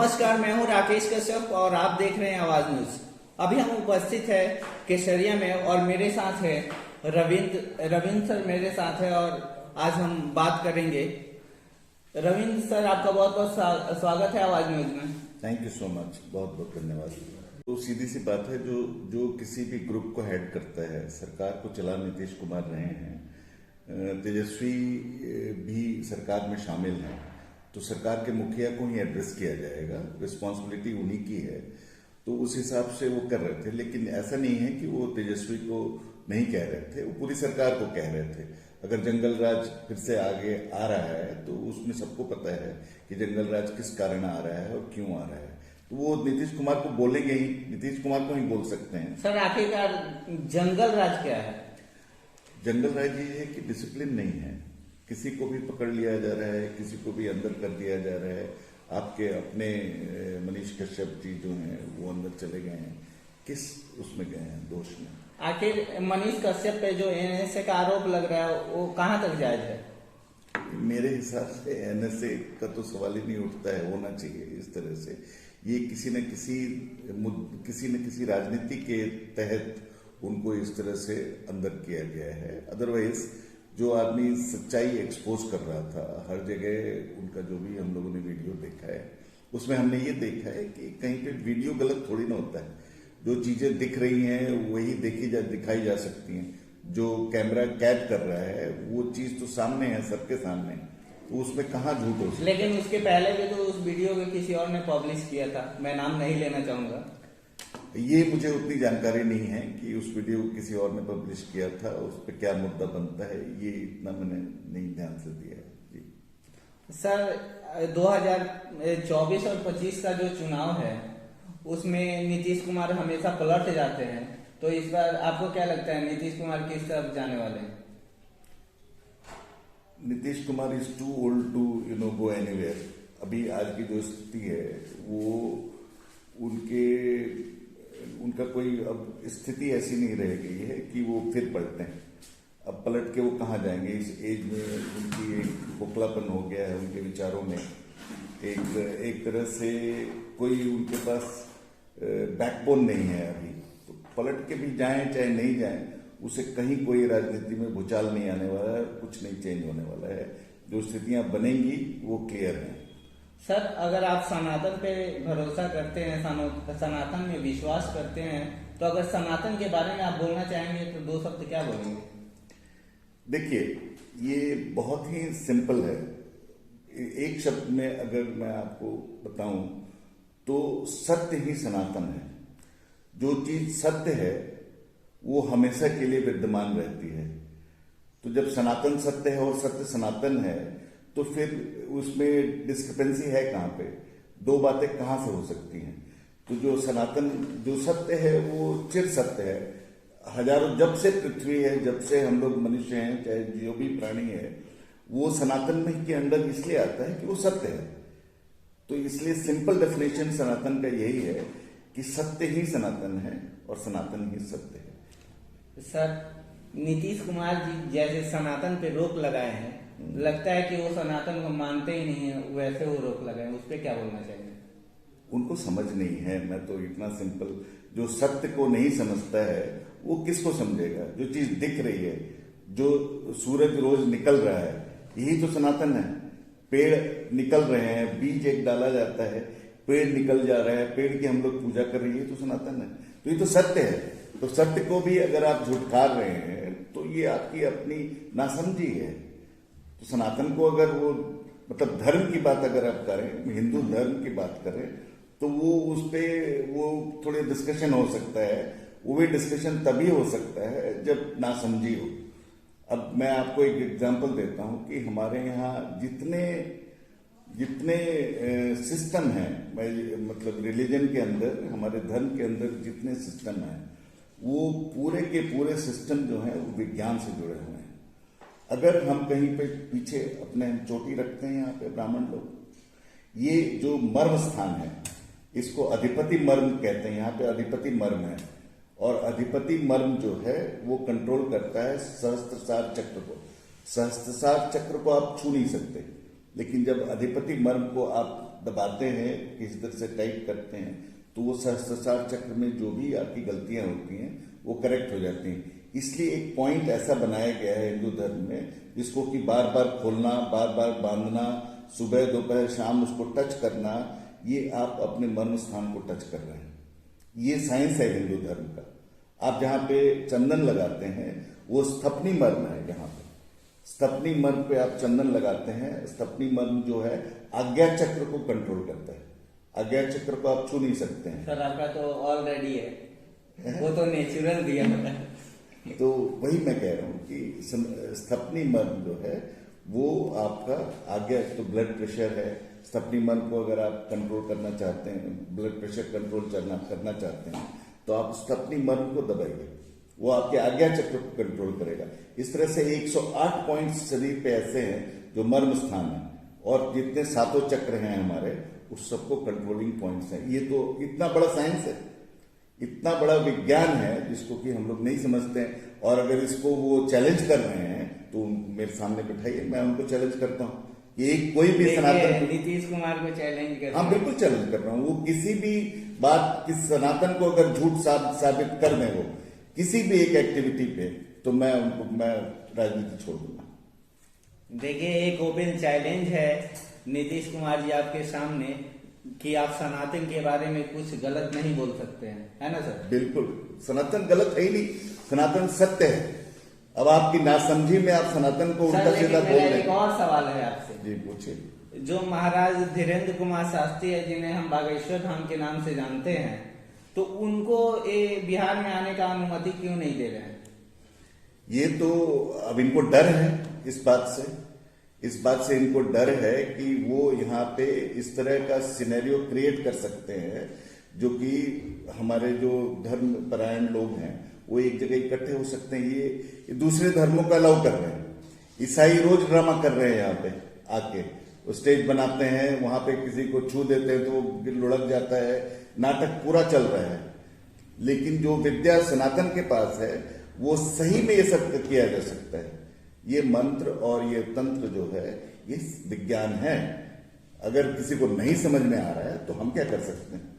नमस्कार, मैं हूं राकेश कश्यप और आप देख रहे हैं आवाज न्यूज। अभी हम उपस्थित है केसरिया में और मेरे साथ है रविंद्र सर मेरे साथ है और आज हम बात करेंगे। रविंद्र सर, आपका बहुत बहुत स्वागत है आवाज न्यूज में। थैंक यू सो मच, बहुत बहुत धन्यवाद। तो सीधी सी बात है, जो किसी भी ग्रुप को हेड करता है, सरकार को चला नीतीश कुमार रहे हैं, तेजस्वी भी सरकार में शामिल हैं, तो सरकार के मुखिया को ही एड्रेस किया जाएगा, रिस्पॉन्सिबिलिटी उन्हीं की है। तो उस हिसाब से वो कर रहे थे, लेकिन ऐसा नहीं है कि वो तेजस्वी को नहीं कह रहे थे, वो पूरी सरकार को कह रहे थे। अगर जंगल राज फिर से आगे आ रहा है तो उसमें सबको पता है कि जंगल राज किस कारण आ रहा है और क्यों आ रहा है, तो वो नीतीश कुमार को बोलेंगे ही, नीतीश कुमार को ही बोल सकते हैं। सर, आखिरकार जंगल राज क्या है? जंगल राज ये है कि डिसिप्लिन नहीं है, किसी को भी पकड़ लिया जा रहा है, किसी को भी अंदर कर दिया जा रहा है। आपके अपने मनीष कश्यप जी जो हैं वो अंदर चले गए हैं, किस उसमें गए हैं, दोष में? आखिर मनीष कश्यप पे जो एनएसए का आरोप लग रहा है वो कहाँ तक जायज है? मेरे हिसाब से एनएसए का तो सवाल ही नहीं उठता है, होना चाहिए इस तरह से। ये किसी न किसी राजनीति के तहत उनको इस तरह से अंदर किया गया है। अदरवाइज जो आदमी सच्चाई एक्सपोज कर रहा था हर जगह, उनका जो भी हम लोगों ने वीडियो देखा है उसमें हमने ये देखा है कि कहीं पे वीडियो गलत थोड़ी ना होता है। जो चीजें दिख रही हैं वही दिखाई जा सकती हैं। जो कैमरा कैद कर रहा है वो चीज तो सामने है, सबके सामने, तो उसमें कहाँ झूठ हो सकता है। लेकिन उसके पहले भी तो उस वीडियो को किसी और ने पब्लिश किया था, मैं नाम नहीं लेना चाहूंगा। ये मुझे उतनी जानकारी नहीं है कि उस वीडियो को किसी और ने पब्लिश किया था, उस पर क्या मुद्दा बनता है, ये इतना मैंने नहीं ध्यान से दिया है जी। सर, 2024 और 25 का जो चुनाव है उसमें नीतीश कुमार हमेशा पलट जाते हैं, तो इस बार आपको क्या लगता है नीतीश कुमार किस तरफ जाने वाले हैं? Nitish Kumar is too old to go anywhere. अभी आज की जो स्थिति है वो उनका कोई अब स्थिति ऐसी नहीं रह गई है कि वो फिर पलटें। अब पलट के वो कहाँ जाएंगे? इस एज में उनकी एक खोखलापन हो गया है उनके विचारों में। एक तरह से कोई उनके पास बैकबोन नहीं है अभी, तो पलट के भी जाएं चाहे नहीं जाएं, उसे कहीं कोई राजनीति में भूचाल नहीं आने वाला है, कुछ नहीं चेंज होने वाला है। जो स्थितियां बनेंगी वो क्लियर हैं। सर, अगर आप सनातन पे भरोसा करते हैं, सनातन में विश्वास करते हैं, तो अगर सनातन के बारे में आप बोलना चाहेंगे तो 2 शब्द क्या बोलेंगे? देखिए, ये बहुत ही सिंपल है। एक शब्द में अगर मैं आपको बताऊं तो सत्य ही सनातन है। जो चीज सत्य है वो हमेशा के लिए विद्यमान रहती है। तो जब सनातन सत्य है और सत्य सनातन है तो फिर उसमें डिस्क्रिपेंसी है कहाँ पे? 2 बातें कहाँ से हो सकती हैं? तो जो सनातन, जो सत्य है वो चिर सत्य है। हजारों, जब से पृथ्वी है, जब से हम लोग मनुष्य हैं, चाहे जो भी प्राणी है, वो सनातन में के अंदर इसलिए आता है कि वो सत्य है। तो इसलिए सिंपल डेफिनेशन सनातन का यही है कि सत्य ही सनातन है और सनातन ही सत्य है। सर, नीतीश कुमार जी जैसे सनातन पे रोक लगाए हैं, लगता है कि वो सनातन को मानते ही नहीं है, वैसे वो रोक लगाए, उस पर क्या बोलना चाहिए? उनको समझ नहीं है। मैं तो इतना सिंपल, जो सत्य को नहीं समझता है वो किसको समझेगा? जो चीज दिख रही है, जो सूरज रोज निकल रहा है, यही तो सनातन है। पेड़ निकल रहे हैं, बीज एक डाला जाता है, पेड़ निकल जा रहा है, पेड़ की हम लोग पूजा कर रही है, तो सनातन है। तो ये तो सत्य है। तो सत्य को भी अगर आप झुटकार रहे हैं तो ये आपकी अपनी नासमझी है। तो सनातन को अगर वो, मतलब धर्म की बात अगर आप करें, हिंदू धर्म की बात करें, तो वो उस पर वो थोड़ी डिस्कशन हो सकता है। वो भी डिस्कशन तभी हो सकता है जब नासमझी हो। अब मैं आपको एक एग्जांपल देता हूं कि हमारे यहाँ जितने सिस्टम हैं, मतलब रिलीजन के अंदर, हमारे धर्म के अंदर जितने सिस्टम हैं, वो पूरे के पूरे सिस्टम जो हैं वो विज्ञान से जुड़े हुए हैं। अगर हम कहीं पे पीछे अपने चोटी रखते हैं, यहाँ पे ब्राह्मण लोग, ये जो मर्म स्थान है इसको अधिपति मर्म कहते हैं। यहाँ पे अधिपति मर्म है और अधिपति मर्म जो है वो कंट्रोल करता है सहस्त्रसार चक्र को। सहस्त्रसार चक्र को आप छू नहीं सकते, लेकिन जब अधिपति मर्म को आप दबाते हैं, किसी तरह से टाइट करते हैं, तो वो सहस्त्रार चक्र में जो भी आपकी गलतियां होती हैं वो करेक्ट हो जाती हैं। इसलिए एक पॉइंट ऐसा बनाया गया है हिंदू धर्म में, जिसको कि बार बार खोलना, बार बार बांधना, सुबह दोपहर शाम उसको टच करना, ये आप अपने मर्म स्थान को टच कर रहे हैं। ये साइंस है हिंदू धर्म का। आप जहाँ पे चंदन लगाते हैं वो स्थपनी मर्म है। जहाँ पे स्थपनी मर्म पे आप चंदन लगाते हैं, स्थपनी मर्म जो है आज्ञा चक्र को कंट्रोल करता है। आज्ञा चक्र को आप छू नहीं सकते हैं। सर आपका तो ऑलरेडी है, वो तो नेचुरल दिया है। तो वही मैं कह रहा हूँ कि स्थपनी मर्म जो है वो आपका आज्ञा, तो ब्लड प्रेशर है, स्थपनी मर्म को अगर आप कंट्रोल करना चाहते हैं, ब्लड प्रेशर कंट्रोल करना चाहते हैं, तो आप स्थपनी मर्म को दबाइए, वो आपके आज्ञा चक्र को कंट्रोल करेगा। इस तरह से 108 पॉइंट्स शरीर पे ऐसे हैं जो मर्म स्थान है, और जितने सातों चक्र हैं हमारे उस सबको कंट्रोलिंग पॉइंट्स हैं। ये तो इतना बड़ा साइंस है, इतना बड़ा विज्ञान है जिसको कि हम लोग नहीं समझते हैं। और अगर इसको वो चैलेंज कर रहे हैं तो मेरे सामने बिठाइए, मैं उनको चैलेंज करता हूँ कि एक कोई भी सनातन, नीतीश कुमार को चैलेंज कर, हाँ बिल्कुल चैलेंज कर रहा हूँ। वो किसी भी बात, किस सनातन को अगर झूठ साबित कर दें वो किसी भी एक एक्टिविटी पे, तो मैं राजनीति छोड़ दूंगा। देखिए एक ओपन चैलेंज है नीतीश कुमार जी आपके सामने कि आप सनातन के बारे में कुछ गलत नहीं बोल सकते हैं, है ना सर? बिल्कुल, सनातन गलत है ही नहीं, सनातन सत्य है। अब आपकी नासमझी में आप सनातन को उल्टा सीधा बोल रहे हैं। एक और सवाल है आपसे। जी पूछिए। जो महाराज धीरेन्द्र कुमार शास्त्री है, जिन्हें हम बागेश्वर धाम के नाम से जानते हैं, तो उनको ये बिहार में आने का अनुमति क्यों नहीं दे रहे हैं? ये तो अब इनको डर है इस बात से इनको डर है कि वो यहाँ पे इस तरह का सिनेरियो क्रिएट कर सकते हैं, जो कि हमारे जो धर्म परायण लोग हैं वो एक जगह इकट्ठे हो सकते हैं। ये दूसरे धर्मों का अलाउ कर रहे हैं। ईसाई रोज ड्रामा कर रहे हैं यहाँ पे आके, वो स्टेज बनाते हैं, वहां पे किसी को छू देते हैं तो वो लुढ़क जाता है, नाटक पूरा चल रहा है। लेकिन जो विद्या सनातन के पास है वो सही में ये सब किया जा सकता है। ये मंत्र और ये तंत्र जो है ये विज्ञान है। अगर किसी को नहीं समझ में आ रहा है तो हम क्या कर सकते हैं?